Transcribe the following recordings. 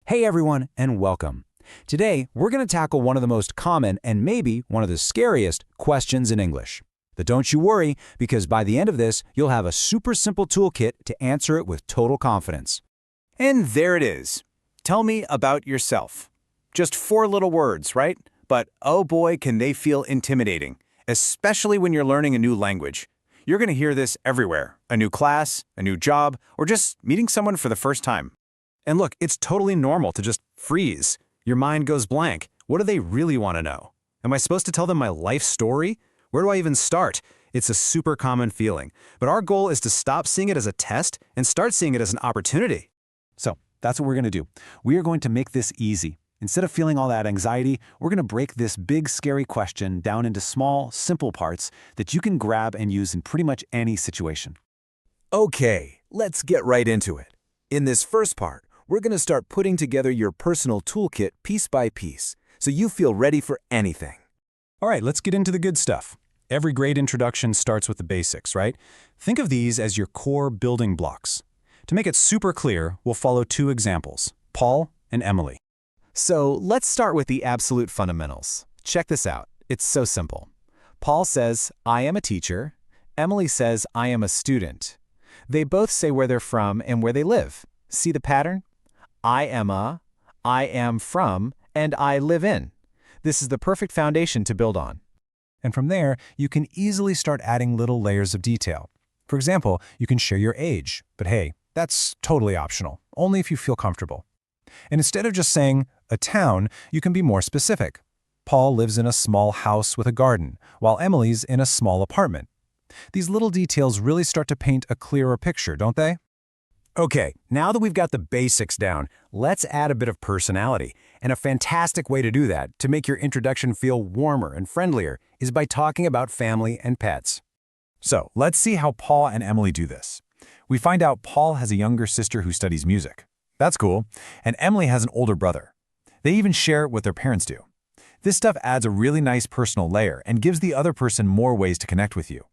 Hey everyone, and welcome. Today, we're going to tackle one of the most common and maybe one of the scariest questions in English. But don't you worry, because by the end of this, you'll have a super simple toolkit to answer it with total confidence. And there it is. Tell me about yourself. Just 4 little words, right? But oh boy, can they feel intimidating, especially when you're learning a new language. You're going to hear this everywhere. A new class, a new job, or just meeting someone for the first time. And look, it's totally normal to just freeze. Your mind goes blank. What do they really want to know? Am I supposed to tell them my life story? Where do I even start? It's a super common feeling. But our goal is to stop seeing it as a test and start seeing it as an opportunity. So, that's what we're going to do. We are going to make this easy. Instead of feeling all that anxiety, we're going to break this big, scary question down into small, simple parts that you can grab and use in pretty much any situation. Okay, let's get right into it. In this first part, we're going to start putting together your personal toolkit piece by piece, so you feel ready for anything. All right, let's get into the good stuff. Every great introduction starts with the basics, right? Think of these as your core building blocks. To make it super clear, we'll follow 2 examples, Paul and Emily. So let's start with the absolute fundamentals. Check this out. It's so simple. Paul says, I am a teacher. Emily says, I am a student. They both say where they're from and where they live. See the pattern? I am from, and I live in. This is the perfect foundation to build on. And from there, you can easily start adding little layers of detail. For example, you can share your age, but hey, that's totally optional, only if you feel comfortable. And instead of just saying a town, you can be more specific. Paul lives in a small house with a garden, while Emily's in a small apartment. These little details really start to paint a clearer picture, don't they? Okay, now that we've got the basics down, let's add a bit of personality. And a fantastic way to do that, to make your introduction feel warmer and friendlier, is by talking about family and pets. So let's see how Paul and Emily do this. We find out Paul has a younger sister who studies music. That's cool. And Emily has an older brother. They even share what their parents do. This stuff adds a really nice personal layer and gives the other person more ways to connect with you.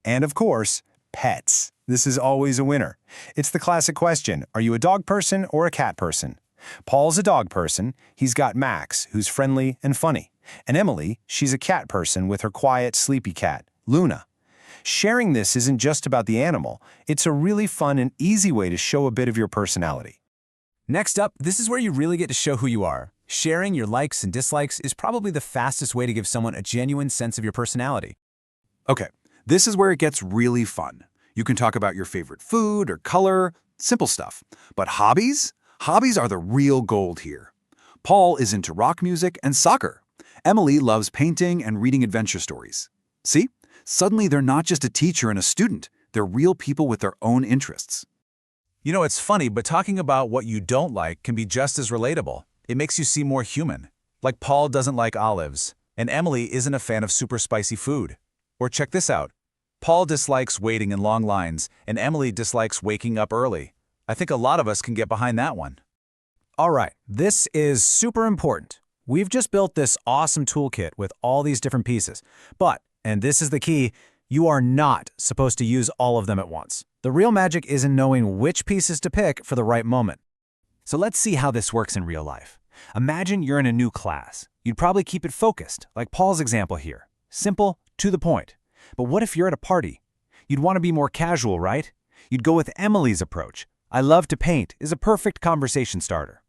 And of course, pets. This is always a winner. It's the classic question, are you a dog person or a cat person? Paul's a dog person. He's got Max, who's friendly and funny. And Emily, she's a cat person with her quiet, sleepy cat, Luna. Sharing this isn't just about the animal. It's a really fun and easy way to show a bit of your personality. Next up, this is where you really get to show who you are. Sharing your likes and dislikes is probably the fastest way to give someone a genuine sense of your personality. Okay, this is where it gets really fun. You can talk about your favorite food or color, simple stuff. But hobbies? Hobbies are the real gold here. Paul is into rock music and soccer. Emily loves painting and reading adventure stories. See? Suddenly they're not just a teacher and a student. They're real people with their own interests. You know, it's funny, but talking about what you don't like can be just as relatable. It makes you seem more human. Like Paul doesn't like olives, and Emily isn't a fan of super spicy food. Or check this out. Paul dislikes waiting in long lines, and Emily dislikes waking up early. I think a lot of us can get behind that one. All right, this is super important. We've just built this awesome toolkit with all these different pieces. But, and this is the key, you are not supposed to use all of them at once. The real magic is in knowing which pieces to pick for the right moment. So let's see how this works in real life. Imagine you're in a new class. You'd probably keep it focused, like Paul's example here. Simple, to the point. But what if you're at a party? You'd want to be more casual, right? You'd go with Emily's approach. I love to paint is a perfect conversation starter.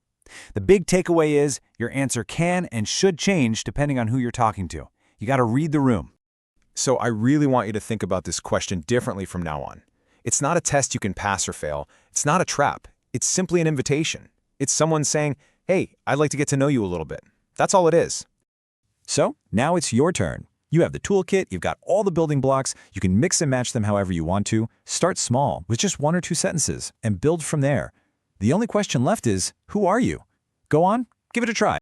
The big takeaway is your answer can and should change depending on who you're talking to. You got to read the room. So I really want you to think about this question differently from now on. It's not a test you can pass or fail. It's not a trap. It's simply an invitation. It's someone saying, hey, I'd like to get to know you a little bit. That's all it is. So now it's your turn. You have the toolkit, you've got all the building blocks, you can mix and match them however you want to. Start small with just 1 or 2 sentences and build from there. The only question left is, who are you? Go on, give it a try.